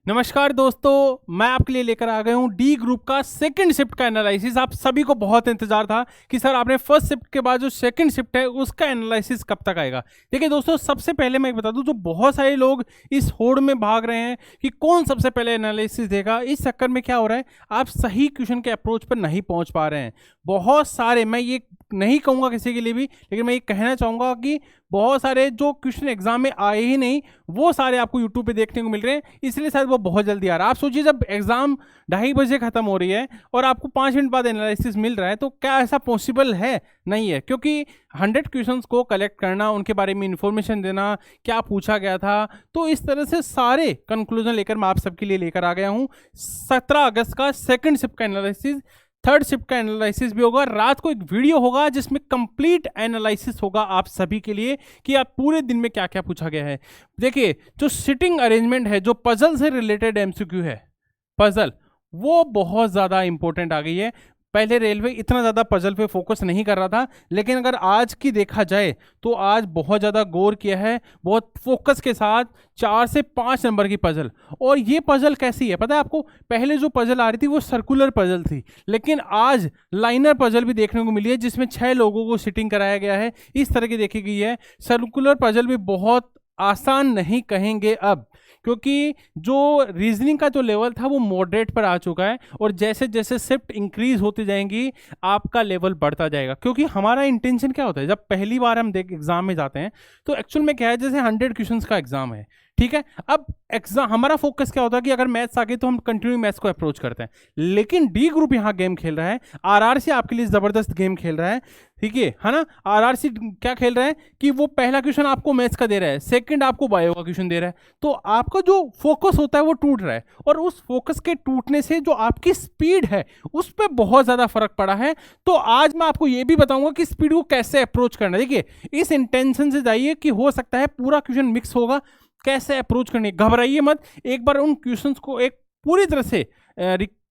नमस्कार दोस्तों, मैं आपके लिए लेकर आ गया हूं डी ग्रुप का सेकंड शिफ्ट का एनालिसिस। आप सभी को बहुत इंतजार था कि सर आपने फर्स्ट शिफ्ट के बाद जो सेकंड शिफ्ट है उसका एनालिसिस कब तक आएगा। देखिए दोस्तों, सबसे पहले मैं एक बता दूं, जो बहुत सारे लोग इस होड़ में भाग रहे हैं कि कौन सबसे पहले एनालिसिस देगा, इस चक्कर में क्या हो रहा है, आप सही क्वेश्चन के अप्रोच पर नहीं पहुंच पा रहे हैं। बहुत सारे, मैं ये नहीं कहूँगा किसी के लिए भी, लेकिन मैं ये कहना चाहूँगा कि बहुत सारे जो क्वेश्चन एग्जाम में आए ही नहीं वो सारे आपको यूट्यूब पे देखने को मिल रहे हैं, इसलिए शायद वो बहुत जल्दी आ रहा है। आप सोचिए, जब एग्जाम 2:30 बजे खत्म हो रही है और आपको 5 मिनट बाद एनालिसिस मिल रहा है, तो क्या ऐसा पॉसिबल है? नहीं है, क्योंकि 100 क्वेश्चंस को कलेक्ट करना, उनके बारे में इंफॉर्मेशन देना, क्या पूछा गया था, तो इस तरह से सारे कंक्लूजन लेकर मैं आप सबके लिए लेकर आ गया हूँ। 17 अगस्त का सेकंड शिफ्ट का एनालिसिस, थर्ड शिफ्ट का एनालिसिस भी होगा। रात को एक वीडियो होगा जिसमें कंप्लीट एनालिसिस होगा आप सभी के लिए कि आप पूरे दिन में क्या क्या पूछा गया है। देखिए, जो सिटिंग अरेंजमेंट है, जो पजल से रिलेटेड एमसीक्यू है, पजल वो बहुत ज़्यादा इंपॉर्टेंट आ गई है। पहले रेलवे इतना ज़्यादा पजल पे फोकस नहीं कर रहा था, लेकिन अगर आज की देखा जाए तो आज बहुत ज़्यादा गौर किया है, बहुत फोकस के साथ 4 से 5 नंबर की पजल। और ये पजल कैसी है पता है आपको? पहले जो पजल आ रही थी वो सर्कुलर पजल थी, लेकिन आज लाइनर पजल भी देखने को मिली है जिसमें 6 लोगों को सिटिंग कराया गया है। इस तरह की देखी गई है। सर्कुलर पजल भी बहुत आसान नहीं कहेंगे अब, क्योंकि जो रीजनिंग का जो लेवल था वो मॉडरेट पर आ चुका है, और जैसे जैसे शिफ्ट इंक्रीज होती जाएंगी आपका लेवल बढ़ता जाएगा। क्योंकि हमारा इंटेंशन क्या होता है, जब पहली बार हम एग्जाम में जाते हैं तो एक्चुअल में क्या है, जैसे 100 क्वेश्चंस का एग्जाम है, ठीक है। अब एग्जाम हमारा फोकस क्या होता है कि अगर मैथ्स आ गई तो हम कंटिन्यू मैथ्स को अप्रोच करते हैं, लेकिन डी ग्रुप यहाँ गेम खेल रहा है, आरआरसी आपके लिए जबरदस्त गेम खेल रहा है, ठीक है ना। आरआरसी क्या खेल रहा है कि वो पहला क्वेश्चन आपको मैथ्स का दे रहा है, सेकंड आपको बायो का क्वेश्चन दे रहा है, तो आपका जो फोकस होता है वो टूट रहा है, और उस फोकस के टूटने से जो आपकी स्पीड है उस पर बहुत ज़्यादा फर्क पड़ा है। तो आज मैं आपको ये भी बताऊंगा कि स्पीड को कैसे अप्रोच करना है। देखिए, इस इंटेंशन से जाइए कि हो सकता है पूरा क्वेश्चन मिक्स होगा, कैसे अप्रोच करनी है, घबराइए मत। एक बार उन क्वेश्चंस को एक पूरी तरह से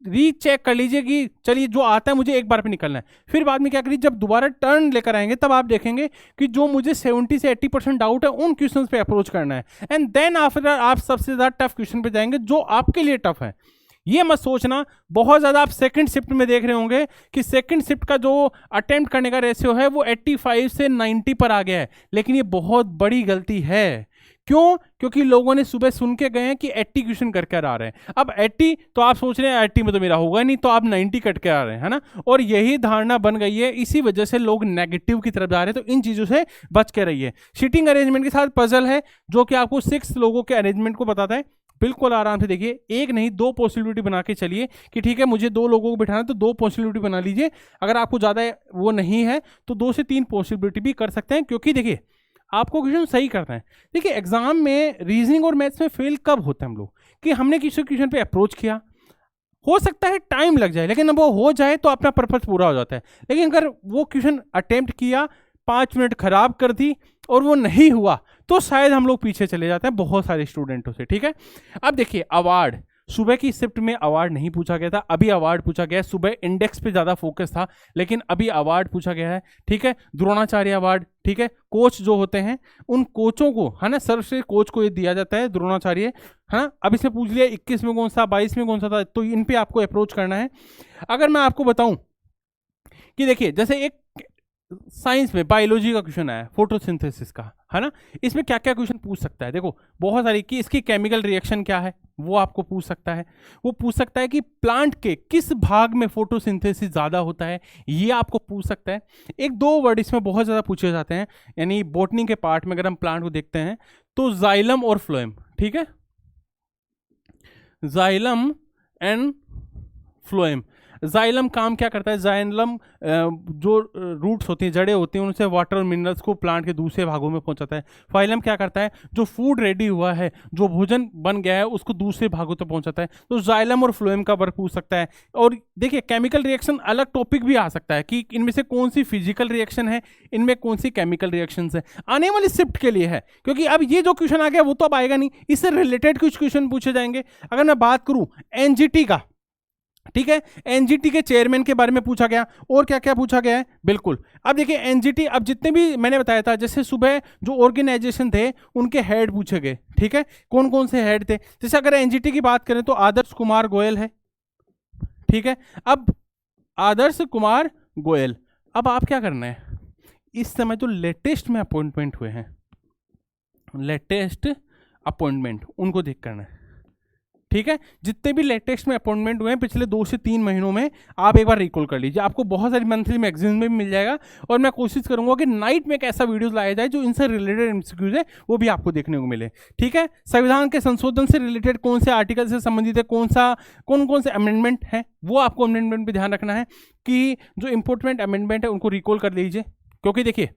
रीचेक कर लीजिए कि चलिए जो आता है मुझे एक बार पे निकलना है। फिर बाद में क्या करिए, जब दोबारा टर्न लेकर आएंगे तब आप देखेंगे कि जो मुझे 70 से 80% डाउट है उन क्वेश्चंस पे अप्रोच करना है, एंड देन आफ्टर आप सबसे ज़्यादा टफ क्वेश्चन पे जाएंगे जो आपके लिए टफ है। ये मत सोचना बहुत ज़्यादा आप सेकंड शिफ्ट में देख रहे होंगे कि सेकंड शिफ्ट का जो अटेम्प्ट करने का रेशियो है वो 85 से 90 पर आ गया है, लेकिन ये बहुत बड़ी गलती है। क्यों? क्योंकि लोगों ने सुबह सुन के गए हैं कि 80 क्वेश्चन करके आ रहे हैं। अब 80 तो आप सोच रहे हैं 80 में तो मेरा होगा नहीं, तो आप 90 कट के आ रहे हैं, है ना। और यही धारणा बन गई है, इसी वजह से लोग नेगेटिव की तरफ जा रहे हैं। तो इन चीज़ों से बच के रहिए। सीटिंग अरेंजमेंट के साथ पजल है जो कि आपको 6 लोगों के अरेंजमेंट को बताता है। बिल्कुल आराम से देखिए, एक नहीं 2 पॉसिबिलिटी बना के चलिए कि ठीक है मुझे 2 लोगों को बिठाना है तो 2 पॉसिबिलिटी बना लीजिए। अगर आपको ज़्यादा वो नहीं है तो 2 से 3 पॉसिबिलिटी भी कर सकते हैं, क्योंकि देखिए आपको क्वेश्चन सही करना है। देखिए, एग्जाम में रीजनिंग और मैथ्स में फेल कब होते हैं हम लोग, कि हमने किसी क्वेश्चन पे अप्रोच किया, हो सकता है टाइम लग जाए, लेकिन अब वो हो जाए तो अपना पर्पस पूरा हो जाता है। लेकिन अगर वो क्वेश्चन अटेम्प्ट किया, 5 मिनट खराब कर दी और वो नहीं हुआ, तो शायद हम लोग पीछे चले जाते हैं बहुत सारे स्टूडेंटों से, ठीक है। अब देखिए, अवार्ड, सुबह की शिफ्ट में अवार्ड नहीं पूछा गया था, अभी अवार्ड पूछा गया है। सुबह इंडेक्स पे ज़्यादा फोकस था, लेकिन अभी अवार्ड पूछा गया है, ठीक है। द्रोणाचार्य अवार्ड, ठीक है। कोच जो होते हैं उन कोचों को, है ना, सर्वश्रेष्ठ कोच को ये दिया जाता है द्रोणाचार्य, है ना। अब इसमें पूछ लिया 21 में कौन सा, 22 में कौन सा था, तो इन पे आपको अप्रोच करना है। अगर मैं आपको बताऊं कि देखिए, जैसे एक साइंस में बायोलॉजी का क्वेश्चन आया फोटोसिंथेसिस का, है ना, इसमें क्या क्या क्वेश्चन पूछ सकता है। देखो बहुत सारी, कि इसकी केमिकल रिएक्शन क्या है वो आपको पूछ सकता है। वो पूछ सकता है कि प्लांट के किस भाग में फोटोसिंथेसिस ज़्यादा होता है, ये आपको पूछ सकता है। 1-2 वर्ड इसमें बहुत ज़्यादा पूछे जाते हैं, यानी बॉटनी के पार्ट में अगर हम प्लांट को देखते हैं तो जाइलम और फ्लोएम, ठीक है, जाइलम एंड फ्लोएम। जाइलम काम क्या करता है, जाइलम जो रूट्स होती हैं, जड़ें होती हैं, उनसे वाटर और मिनरल्स को प्लांट के दूसरे भागों में पहुंचाता है। फाइलम क्या करता है, जो फूड रेडी हुआ है, जो भोजन बन गया है, उसको दूसरे भागों तक पहुंचाता है। तो जाइलम और फ्लोएम का वर्क पूछ सकता है। और देखिए, केमिकल रिएक्शन अलग टॉपिक भी आ सकता है कि इनमें से कौन सी फिजिकल रिएक्शन है, इनमें कौन सी केमिकल रिएक्शन है, आने वाली शिफ्ट के लिए है। क्योंकि अब ये जो क्वेश्चन आ गया वो तो अब आएगा नहीं, इससे रिलेटेड कुछ क्वेश्चन पूछे जाएंगे। अगर मैं बात करूं एनजीटी का, ठीक है। एनजीटी के चेयरमैन के बारे में पूछा गया, और क्या क्या पूछा गया है, बिल्कुल। अब देखिए एनजीटी, अब जितने भी मैंने बताया था, जैसे सुबह जो ऑर्गेनाइजेशन थे उनके हेड पूछे गए, ठीक है, कौन कौन से हेड थे। जैसे अगर एनजीटी की बात करें तो आदर्श कुमार गोयल है, ठीक है। अब आदर्श कुमार गोयल, अब आप क्या करना है, इस समय जो लेटेस्ट में अपॉइंटमेंट हुए हैं, लेटेस्ट अपॉइंटमेंट उनको देख करना है, ठीक है। जितने भी लेटेस्ट में अपॉइंटमेंट हुए हैं पिछले 2 से 3 महीनों में, आप एक बार रिकॉल कर लीजिए, आपको बहुत सारी मंथली मैगजीन में भी मिल जाएगा। और मैं कोशिश करूंगा कि नाइट में एक ऐसा वीडियोस लाया जाए जो इनसे रिलेटेड एमसीक्यूज है वो भी आपको देखने को मिले, ठीक है। संविधान के संशोधन से रिलेटेड कौन से आर्टिकल से संबंधित है, कौन कौन से अमेंडमेंट है, वो आपको अमेंडमेंट पर ध्यान रखना है कि जो इंपॉर्टेंट अमेंडमेंट है उनको रिकॉल कर लीजिए। क्योंकि देखिए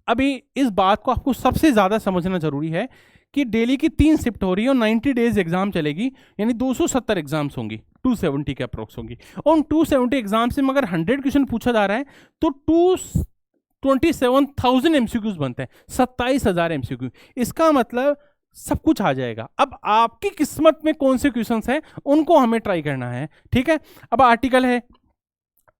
अभी इस बात को आपको सबसे ज़्यादा समझना जरूरी है कि डेली की 3 शिफ्ट हो रही है और 90 डेज एग्जाम चलेगी, यानी 270 एग्जाम्स होंगी, 270 के अप्रोक्स होंगी। और उन 270 एग्जाम से मगर 100 क्वेश्चन पूछा जा रहा है तो 27,000 एमसीक्यूज बनते हैं, 27,000 एमसीक्यू। इसका मतलब सब कुछ आ जाएगा। अब आपकी किस्मत में कौन से क्वेश्चंस हैं उनको हमें ट्राई करना है, ठीक है। अब आर्टिकल है,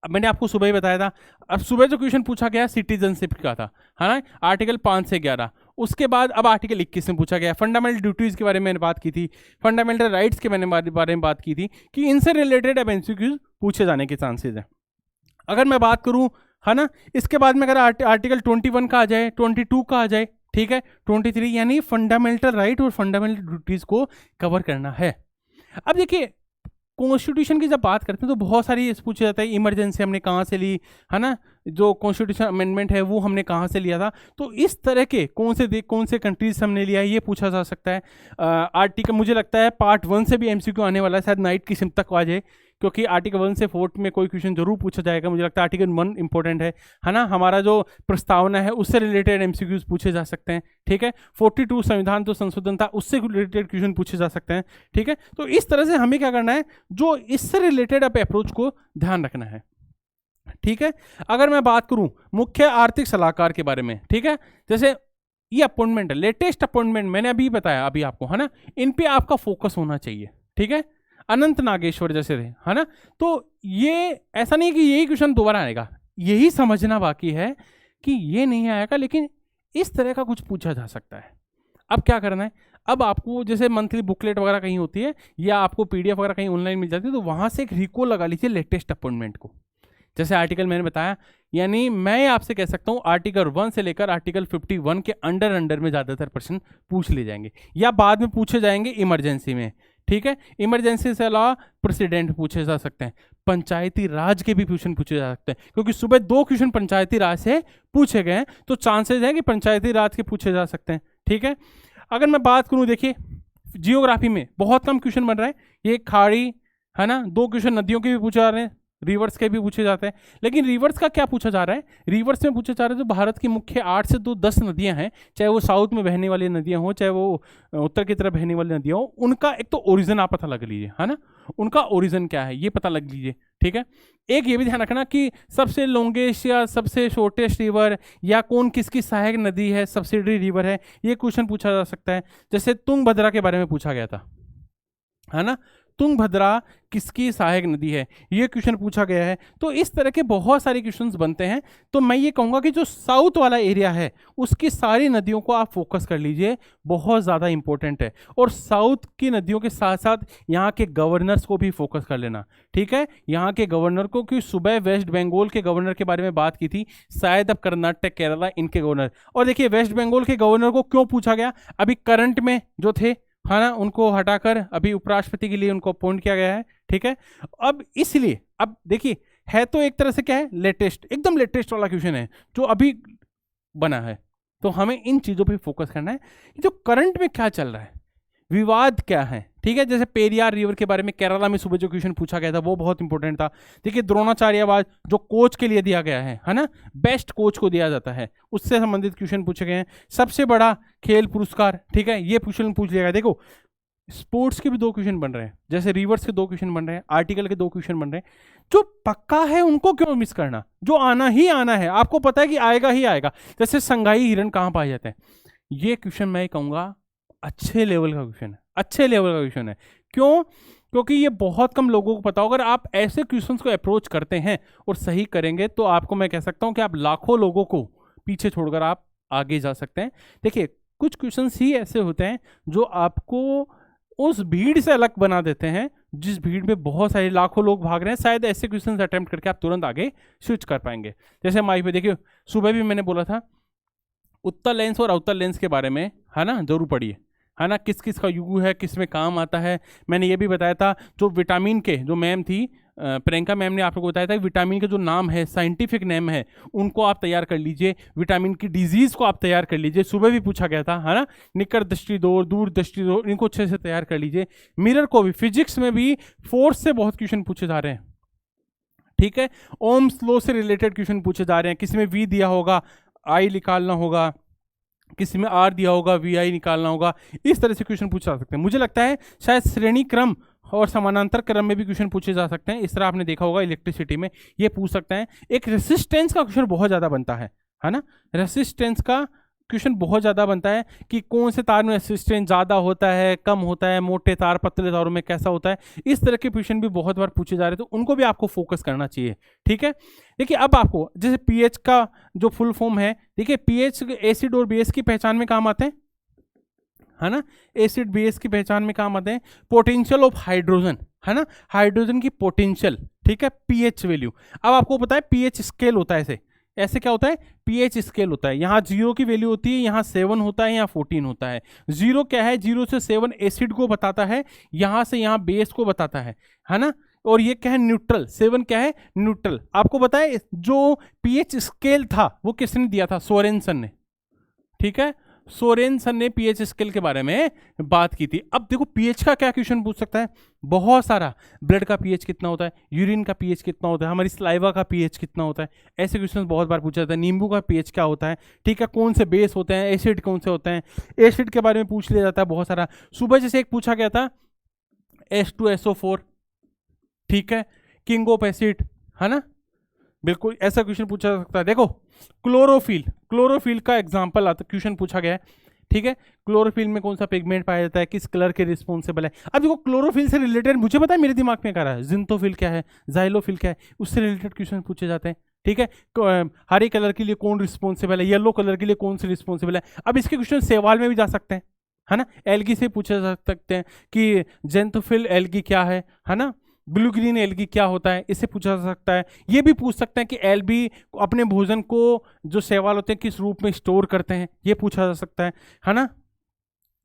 अब मैंने आपको सुबह ही बताया था, अब सुबह जो क्वेश्चन पूछा गया सिटीजनशिप का था, है ना, आर्टिकल 5 से 11। उसके बाद अब आर्टिकल 21 में पूछा गया फंडामेंटल ड्यूटीज़ के बारे में बात की थी, फंडामेंटल राइट्स के बारे में बात की थी कि इनसे रिलेटेड अब एमसीक्यूज पूछे जाने के चांसेज हैं। अगर मैं बात करूं, है ना, इसके बाद में अगर आर्टिकल 21 का आ जाए, 22 का आ जाए, ठीक है, 23, यानी फंडामेंटल राइट और फंडामेंटल ड्यूटीज़ को कवर करना है। अब देखिए कॉन्स्टिट्यूशन की जब बात करते हैं तो बहुत सारी पूछा जाता है, इमरजेंसी हमने कहाँ से ली, है ना, जो कॉन्स्टिट्यूशन अमेंडमेंट है वो हमने कहाँ से लिया था। तो इस तरह के कौन से कंट्रीज हमने लिया है ये पूछा जा सकता है। आर्टिकल मुझे लगता है पार्ट 1 से भी एमसीक्यू आने वाला है, शायद नाइट की सिम तक आ जाए, क्योंकि आर्टिकल 1 से 4 में कोई क्वेश्चन जरूर पूछा जाएगा। मुझे लगता है आर्टिकल 1 इंपॉर्टेंट है ना, हमारा जो प्रस्तावना है उससे रिलेटेड एमसीक्यूज पूछे जा सकते हैं, ठीक है। 42 संविधान जो संशोधन था उससे रिलेटेड क्वेश्चन पूछे जा सकते हैं, ठीक है। तो इस तरह से हमें क्या करना है, जो इससे रिलेटेड अब अप्रोच को ध्यान रखना है, ठीक है। अगर मैं बात करूं मुख्य आर्थिक सलाहकार के बारे में, ठीक है, जैसे ये अपॉइंटमेंट है, लेटेस्ट अपॉइंटमेंट मैंने अभी बताया अभी आपको, है ना, इन पे आपका फोकस होना चाहिए, ठीक है। अनंत नागेश्वर जैसे थे, है ना, तो ये ऐसा नहीं कि यही क्वेश्चन दोबारा आएगा, यही समझना बाकी है कि ये नहीं आएगा, लेकिन इस तरह का कुछ पूछा जा सकता है। अब क्या करना है, अब आपको जैसे मंथली बुकलेट वगैरह कहीं होती है या आपको पीडीएफ वगैरह कहीं ऑनलाइन मिल जाती है, तो वहां से एक रिकॉल लगा लीजिए लेटेस्ट अपॉइंटमेंट को। जैसे आर्टिकल मैंने बताया, यानी मैं आपसे कह सकता हूं आर्टिकल 1 से लेकर आर्टिकल 51 के अंडर में ज़्यादातर प्रश्न पूछ लिए जाएंगे या बाद में पूछे जाएंगे इमरजेंसी में, ठीक है। इमरजेंसी से अलावा प्रेसिडेंट पूछे जा सकते हैं, पंचायती राज के भी क्वेश्चन पूछे जा सकते हैं, क्योंकि सुबह 2 क्वेश्चन पंचायती राज से पूछे गए हैं, तो चांसेस है कि पंचायती राज के पूछे जा सकते हैं, ठीक है। अगर मैं बात करूं, देखिए जियोग्राफी में बहुत कम क्वेश्चन बन रहा है, ये खाड़ी, है ना, 2 क्वेश्चन नदियों के भी पूछे जा रहे हैं, रिवर्स के भी पूछे जाते हैं। लेकिन रिवर्स का क्या पूछा जा रहा है, रिवर्स में पूछा जा रहा है जो भारत की मुख्य 8 से 10 नदियां हैं, चाहे वो साउथ में बहने वाली नदियां हो, चाहे वो उत्तर की तरफ बहने वाली नदियां हो, उनका एक तो ओरिजिन आप पता लग लीजिए, है ना, उनका ओरिजिन क्या है ये पता लग लीजिए, ठीक है। एक ये भी ध्यान रखना कि सबसे लॉन्गेस्ट या सबसे शॉर्टेस्ट रिवर या कौन किसकी सहायक नदी है, सब्सिडरी रिवर है, ये क्वेश्चन पूछा जा सकता है। जैसे तुंगभद्रा के बारे में पूछा गया था, है ना, तुंगभद्रा किसकी सहायक नदी है, ये क्वेश्चन पूछा गया है। तो इस तरह के बहुत सारे क्वेश्चंस बनते हैं। तो मैं ये कहूँगा कि जो साउथ वाला एरिया है उसकी सारी नदियों को आप फोकस कर लीजिए, बहुत ज़्यादा इंपॉर्टेंट है। और साउथ की नदियों के साथ साथ यहाँ के गवर्नर्स को भी फोकस कर लेना, ठीक है, यहाँ के गवर्नर को, कि सुबह वेस्ट बंगाल के गवर्नर के बारे में बात की थी, शायद अब कर्नाटक केरला इनके गवर्नर। और देखिए वेस्ट बंगाल के गवर्नर को क्यों पूछा गया, अभी करंट में जो थे, है ना, उनको हटाकर अभी उपराष्ट्रपति के लिए उनको अपॉइंट किया गया है, ठीक है। अब इसलिए अब देखिए है तो एक तरह से क्या है, लेटेस्ट, एकदम लेटेस्ट वाला क्वेश्चन है जो अभी बना है, तो हमें इन चीजों पे फोकस करना है, जो करंट में क्या चल रहा है, विवाद क्या है, ठीक है। जैसे पेरियार रिवर के बारे में केरला में सुबह जो क्वेश्चन पूछा गया था वो बहुत इंपॉर्टेंट था। देखिए द्रोणाचार्य अवार्ड जो कोच के लिए दिया गया है ना, बेस्ट कोच को दिया जाता है, उससे संबंधित क्वेश्चन पूछे गए हैं। सबसे बड़ा खेल पुरस्कार, ठीक है, ये क्वेश्चन पूछ लिया गया। देखो स्पोर्ट्स के भी 2 क्वेश्चन बन रहे हैं, जैसे रिवर्स के 2 क्वेश्चन बन रहे हैं, आर्टिकल के 2 क्वेश्चन बन रहे हैं। जो पक्का है उनको क्यों मिस करना, जो आना ही आना है, आपको पता है कि आएगा ही आएगा। जैसे संगाई हिरण कहाँ पाए जाते हैं, ये क्वेश्चन मैं कहूँगा अच्छे लेवल का क्वेश्चन है, अच्छे लेवल का क्वेश्चन है। क्यों, क्योंकि ये बहुत कम लोगों को पता होगा। अगर आप ऐसे क्वेश्चंस को अप्रोच करते हैं और सही करेंगे तो आपको मैं कह सकता हूं कि आप लाखों लोगों को पीछे छोड़कर आप आगे जा सकते हैं। देखिए कुछ क्वेश्चंस ही ऐसे होते हैं जो आपको उस भीड़ से अलग बना देते हैं, जिस भीड़ में बहुत सारे लाखों लोग भाग रहे हैं। शायद ऐसे क्वेश्चंस अटेम्प्ट करके आप तुरंत आगे स्विच कर पाएंगे। जैसे माई पे देखिए, सुबह भी मैंने बोला था उत्तल लेंस और अवतल लेंस के बारे में, है ना, जरूर पढ़िए, है ना, किस किस का यूज है, किस में काम आता है। मैंने ये भी बताया था, जो विटामिन के जो मैम थी प्रियंका मैम ने आप लोगों को बताया था, विटामिन के जो नाम है, साइंटिफिक नेम है, उनको आप तैयार कर लीजिए। विटामिन की डिजीज को आप तैयार कर लीजिए, सुबह भी पूछा गया था, है ना। निकट दृष्टि दौर, दूर दृष्टि दौर, इनको अच्छे से तैयार कर लीजिए। मिरर को भी, फिजिक्स में भी फोर्स से बहुत क्वेश्चन पूछे जा रहे हैं, ठीक है। ओम्स लॉ से रिलेटेड क्वेश्चन पूछे जा रहे हैं, किसी में वी दिया होगा आई निकालना होगा, किसी में आर दिया होगा वी आई निकालना होगा। इस तरह से क्वेश्चन पूछे जा सकते हैं। मुझे लगता है शायद श्रेणी क्रम और समानांतर क्रम में भी क्वेश्चन पूछे जा सकते हैं। इस तरह आपने देखा होगा इलेक्ट्रिसिटी में ये पूछ सकते हैं। एक रेसिस्टेंस का क्वेश्चन बहुत ज्यादा बनता है ना। रेसिस्टेंस का क्वेश्चन बहुत ज़्यादा बनता है कि कौन से तार में रेसिस्टेंस ज़्यादा होता है, कम होता है, मोटे तार पतले तारों में कैसा होता है। इस तरह के क्वेश्चन भी बहुत बार पूछे जा रहे हैं, तो उनको भी आपको फोकस करना चाहिए, ठीक है। देखिए अब आपको जैसे पीएच का जो फुल फॉर्म है, देखिए पीएच एसिड और बेस की पहचान में काम आते हैं, है ना। एसिड बेस की पहचान में काम आते हैं। पोटेंशियल ऑफ हाइड्रोजन, है ना, हाइड्रोजन की पोटेंशियल, ठीक है, पीएच वैल्यू। अब आपको पता है पीएच स्केल होता है, ऐसे ऐसे क्या होता है, पीएच स्केल होता है। यहाँ 0 की वैल्यू होती है, यहाँ 7 होता है, यहाँ 14 होता है। 0 क्या है, 0 से 7 एसिड को बताता है, यहाँ से यहाँ बेस को बताता है ना। और ये क्या है, न्यूट्रल। 7 क्या है, न्यूट्रल। आपको बताए जो पीएच स्केल था वो किसने दिया था, सोरेनसन ने, ठीक है। सोरेनसन ने पीएच स्केल के बारे में बात की थी। अब देखो पीएच का क्या क्वेश्चन पूछ सकता है, बहुत सारा। ब्लड का पीएच कितना होता है, यूरिन का पीएच कितना होता है, हमारी सलाइवा का पीएच कितना होता है, ऐसे क्वेश्चन बहुत बार पूछा जाता है। नींबू का पीएच क्या होता है, ठीक है, कौन से बेस होते हैं, एसिड कौन से होते हैं, एसिड के बारे में पूछ लिया जाता है बहुत सारा। सुबह जैसे एक पूछा गया था H2SO4, ठीक है, किंग ऑफ एसिड, है ना, बिल्कुल ऐसा क्वेश्चन पूछा जा सकता है। देखो क्लोरोफिल, क्लोरोफिल का एग्जांपल आता क्वेश्चन पूछा गया है, ठीक है। क्लोरोफिल में कौन सा पिगमेंट पाया जाता है, किस कलर के रिस्पॉन्सिबल है। अब देखो क्लोरोफिल से रिलेटेड मुझे पता है, मेरे दिमाग में क्या रहा है, जिंथोफिल क्या है, जाइलोफिल क्या है, उससे रिलेटेड क्वेश्चन पूछे जाते हैं, ठीक है। हरे कलर के लिए कौन रिस्पॉन्सिबल है, येलो कलर के लिए कौन से रिस्पॉन्सिबल है। अब इसके क्वेश्चन सवाल में भी जा सकते हैं, है ना। एल्गी से पूछे जा सकते हैं कि जेंथोफिल एल्गी क्या है ना। ब्लू ग्रीन एल्गी क्या होता है, इससे पूछा जा सकता है। ये भी पूछ सकते हैं कि एल्गी अपने भोजन को जो शैवाल होते हैं किस रूप में स्टोर करते हैं, ये पूछा जा सकता है ना।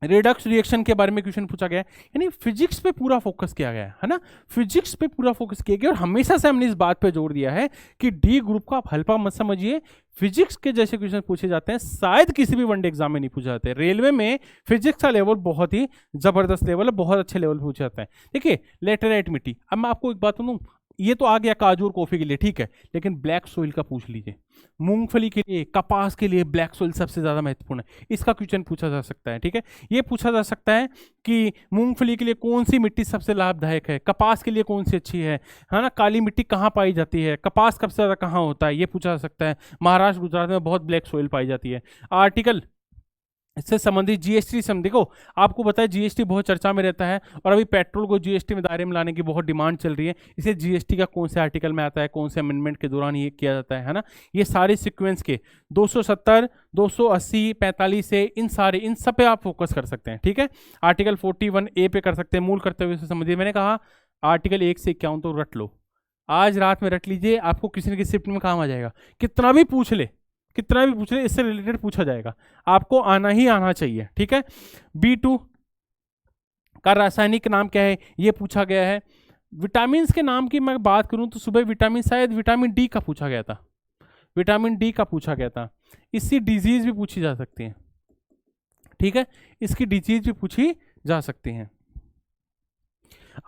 रेडक्स रिएक्शन के बारे में क्वेश्चन पूछा गया है। यानी फिजिक्स पे पूरा फोकस किया गया है ना, फिजिक्स पे पूरा फोकस किया गया। और हमेशा से हमने इस बात पे जोर दिया है कि डी ग्रुप का आप हल्का मत समझिए। फिजिक्स के जैसे क्वेश्चन पूछे जाते हैं, शायद किसी भी वनडे एग्जाम में नहीं पूछे जाते। रेलवे में फिजिक्स का लेवल बहुत ही जबरदस्त लेवल है, बहुत अच्छे लेवल पूछे जाते हैं। देखिए लेटेराइट मिट्टी, अब मैं आपको एक बात बताऊं, ये तो आ गया काजू और कॉफी के लिए, ठीक है, लेकिन ब्लैक सोइल का पूछ लीजिए। मूंगफली के लिए, कपास के लिए ब्लैक सोइल सबसे ज्यादा महत्वपूर्ण है, इसका क्वेश्चन पूछा जा सकता है, ठीक है। ये पूछा जा सकता है कि मूंगफली के लिए कौन सी मिट्टी सबसे लाभदायक है, कपास के लिए कौन सी अच्छी है ना। काली मिट्टी कहाँ पाई जाती है, कपास सबसे ज्यादा कहाँ होता है, ये पूछा जा सकता है। महाराष्ट्र गुजरात में बहुत ब्लैक सोइल पाई जाती है। आर्टिकल इससे संबंधित जीएसटी से देखो, आपको पता है जीएसटी बहुत चर्चा में रहता है, और अभी पेट्रोल को जीएसटी में दायरे में लाने की बहुत डिमांड चल रही है। इसे जीएसटी का कौन से आर्टिकल में आता है, कौन से अमेंडमेंट के दौरान ये किया जाता है ना। ये सारे सीक्वेंस के 270, 280, 45 से इन सब पे आप फोकस कर सकते हैं, ठीक है। आर्टिकल 41A पे कर सकते हैं, मूल कर्तव्य से संबंधित। मैंने कहा आर्टिकल 1 से 51 तो रट लो, आज रात में रट लीजिए, आपको किसी न किसी शिफ्ट में काम आ जाएगा। कितना भी पूछ ले, इससे रिलेटेड पूछा जाएगा, आपको आना ही आना चाहिए, ठीक है। B2 का रासायनिक नाम क्या है, ये पूछा गया है। विटामिन के नाम की मैं बात करूं तो सुबह विटामिन, शायद विटामिन डी का पूछा गया था, विटामिन डी का पूछा गया था। इसकी डिजीज भी पूछी जा सकती है, ठीक है, इसकी डिजीज भी पूछी जा सकती है।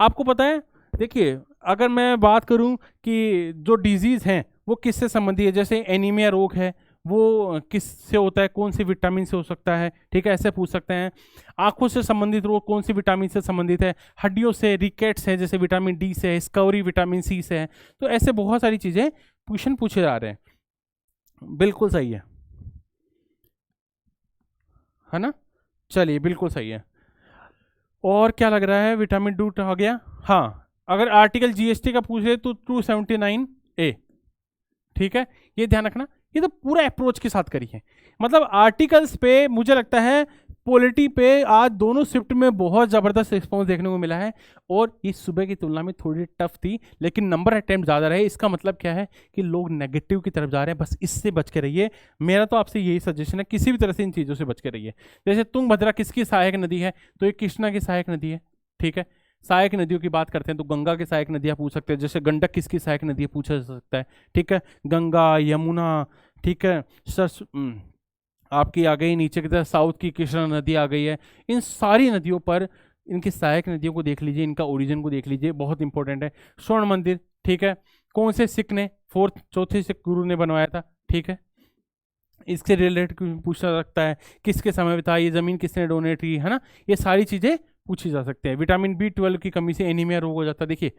आपको पता है, देखिए अगर मैं बात करूं कि जो डिजीज हैं वो किससे संबंधित है, जैसे एनीमिया रोग है, वो किससे होता है, कौन सी विटामिन से हो सकता है, ठीक है, ऐसे पूछ सकते हैं। आंखों से संबंधित रोग कौन सी विटामिन से संबंधित है, हड्डियों से, रिकेट्स है जैसे विटामिन डी से है, स्कवरी विटामिन सी से है। तो ऐसे बहुत सारी चीजें क्वेश्चन पूछे जा रहे हैं। बिल्कुल सही है ना, चलिए बिल्कुल सही है। और क्या लग रहा है, विटामिन डी हो गया, हाँ, अगर आर्टिकल जीएसटी का पूछे तो 279A, ठीक है, ये ध्यान रखना। ये तो पूरा अप्रोच के साथ करी है, मतलब आर्टिकल्स पे मुझे लगता है पॉलिटी पे आज दोनों शिफ्ट में बहुत ज़बरदस्त रिस्पॉन्स देखने को मिला है, और ये सुबह की तुलना में थोड़ी टफ थी, लेकिन नंबर अटेम्प्ट ज़्यादा रहे। इसका मतलब क्या है कि लोग नेगेटिव की तरफ जा रहे हैं, बस इससे बच के रहिए। मेरा तो आपसे यही सजेशन है, किसी भी तरह से इन चीज़ों से बच के रहिए। जैसे तुंगभद्रा किसकी सहायक नदी है, तो ये कृष्णा की सहायक नदी है, ठीक है। सहायक नदियों की बात करते हैं तो गंगा की सहायक नदियाँ पूछ सकते हैं, जैसे गंडक किसकी सहायक नदी है पूछा जा सकता है, ठीक है। गंगा, यमुना, ठीक है, आपकी आ गई नीचे की तरफ साउथ की कृष्णा नदी आ गई है। इन सारी नदियों पर इनकी सहायक नदियों को देख लीजिए, इनका ओरिजिन को देख लीजिए, बहुत इंपॉर्टेंट है। स्वर्ण मंदिर, ठीक है, कौन से सिख ने, चौथे सिख गुरु ने बनवाया था, ठीक है, इससे रिलेटेड पूछा सकता है। किसके समय में था, ये जमीन किसने डोनेट की, है ना, ये सारी चीजें पूछी जा सकती है। विटामिन B12 की कमी से एनीमिया रोग हो जाता है।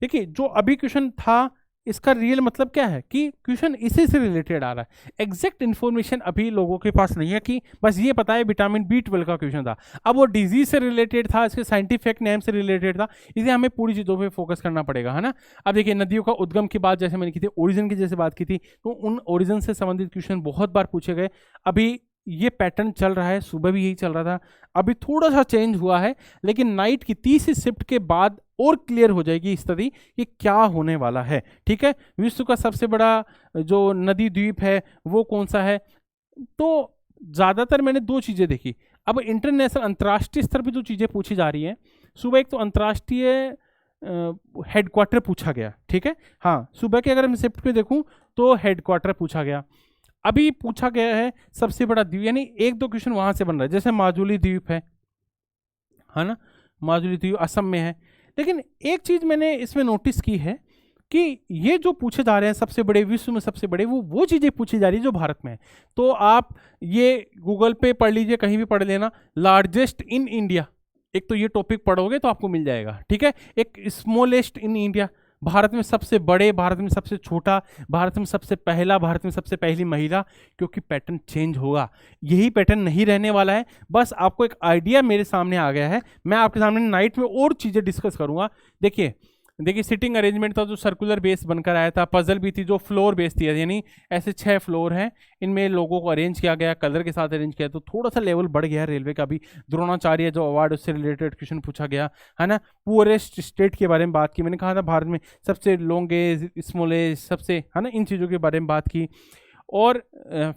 देखिए जो अभी क्वेश्चन था इसका रियल मतलब क्या है कि क्वेश्चन इसी से रिलेटेड आ रहा है। एग्जैक्ट इन्फॉर्मेशन अभी लोगों के पास नहीं है, कि बस ये पता है विटामिन B12 का क्वेश्चन था। अब वो डिजीज से रिलेटेड था, इसके साइंटिफिक नेम से रिलेटेड था, इसे हमें पूरी चीज़ों पे फोकस करना पड़ेगा, है ना। अब देखिए नदियों का उद्गम की बात जैसे मैंने की थी, ओरिजिन की जैसे बात की थी, तो उन ओरिजिन से संबंधित क्वेश्चन बहुत बार पूछे गए। अभी ये पैटर्न चल रहा है, सुबह भी यही चल रहा था, अभी थोड़ा सा चेंज हुआ है, लेकिन नाइट की 30 शिफ्ट के बाद और क्लियर हो जाएगी स्थिति कि क्या होने वाला है, ठीक है। विश्व का सबसे बड़ा जो नदी द्वीप है वो कौन सा है, तो ज़्यादातर मैंने दो चीज़ें देखी। अब इंटरनेशनल अंतर्राष्ट्रीय स्तर पर जो चीज़ें पूछी जा रही हैं, सुबह एक तो अंतर्राष्ट्रीय हेडक्वार्टर पूछा गया, ठीक है। हाँ, सुबह के अगर मैं शिफ्ट पे देखूं तो हेडक्वार्टर पूछा गया। अभी पूछा गया है सबसे बड़ा द्वीप, यानी एक दो क्वेश्चन वहां से बन रहा है, जैसे माजुली द्वीप है ना, माजुली द्वीप असम में है। लेकिन एक चीज मैंने इसमें नोटिस की है कि ये जो पूछे जा रहे हैं सबसे बड़े, विश्व में सबसे बड़े, वो चीजें पूछी जा रही है जो भारत में है। तो आप ये गूगल पे पढ़ लीजिए, कहीं भी पढ़ लेना, लार्जेस्ट इन इंडिया, एक तो ये टॉपिक पढ़ोगे तो आपको मिल जाएगा, ठीक है। एक स्मॉलेस्ट इन इंडिया, भारत में सबसे बड़े, भारत में सबसे छोटा, भारत में सबसे पहला, भारत में सबसे पहली महिला, क्योंकि पैटर्न चेंज होगा, यही पैटर्न नहीं रहने वाला है। बस आपको एक आइडिया मेरे सामने आ गया है, मैं आपके सामने नाइट में और चीज़ें डिस्कस करूंगा। देखिए सिटिंग अरेंजमेंट था जो सर्कुलर बेस बनकर आया था, पजल भी थी जो फ्लोर बेस थी, यानी ऐसे 6 फ्लोर हैं, इनमें लोगों को अरेंज किया गया, कलर के साथ अरेंज किया, तो थोड़ा सा लेवल बढ़ गया है रेलवे का भी। द्रोणाचार्य जो अवार्ड, उससे रिलेटेड क्वेश्चन पूछा गया, है ना। पुअरेस्ट स्टेट के बारे में बात की, मैंने कहा था भारत में सबसे लॉन्गेस्ट, स्मॉलेस्ट, सबसे, है ना, इन चीज़ों के बारे में बात की। और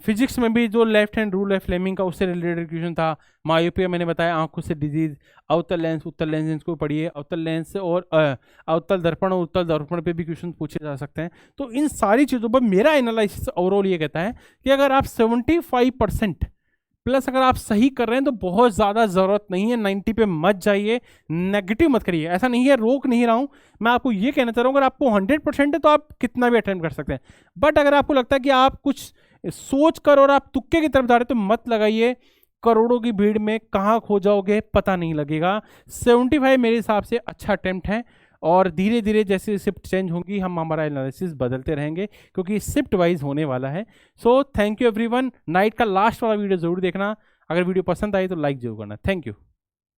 फिजिक्स में भी जो लेफ्ट हैंड रूल है फ्लेमिंग का, उससे रिलेटेड क्वेश्चन था। मायोपिया मैंने बताया, आंखों से डिजीज, अवतल लेंस, उत्तल लेंस, इनको पढ़िए, अवतल लेंस और अवतल दर्पण और उत्तल दर्पण पे भी क्वेश्चन पूछे जा सकते हैं। तो इन सारी चीज़ों पर मेरा एनालिसिस ओवरऑल ये कहता है कि अगर आप 75% प्लस अगर आप सही कर रहे हैं तो बहुत ज़्यादा ज़रूरत नहीं है 90 पे मत जाइए, नेगेटिव मत करिए। ऐसा नहीं है, रोक नहीं रहा हूँ, मैं आपको ये कहना चाह रहा हूँ, अगर आपको 100% है तो आप कितना भी अटेम्प्ट कर सकते हैं। बट अगर आपको लगता है कि आप कुछ सोच कर और आप तुक्के की तरफ जा रहे तो मत लगाइए, करोड़ों की भीड़ में कहाँ खो जाओगे पता नहीं लगेगा। 75 मेरे हिसाब से अच्छा अटेम्प्ट है, और धीरे धीरे जैसे शिफ्ट चेंज होंगी हम हमारा एनालिसिस बदलते रहेंगे, क्योंकि शिफ्ट वाइज होने वाला है। So thank you everyone, night का लास्ट वाला वीडियो जरूर देखना, अगर वीडियो पसंद आई तो लाइक जरूर करना। Thank you.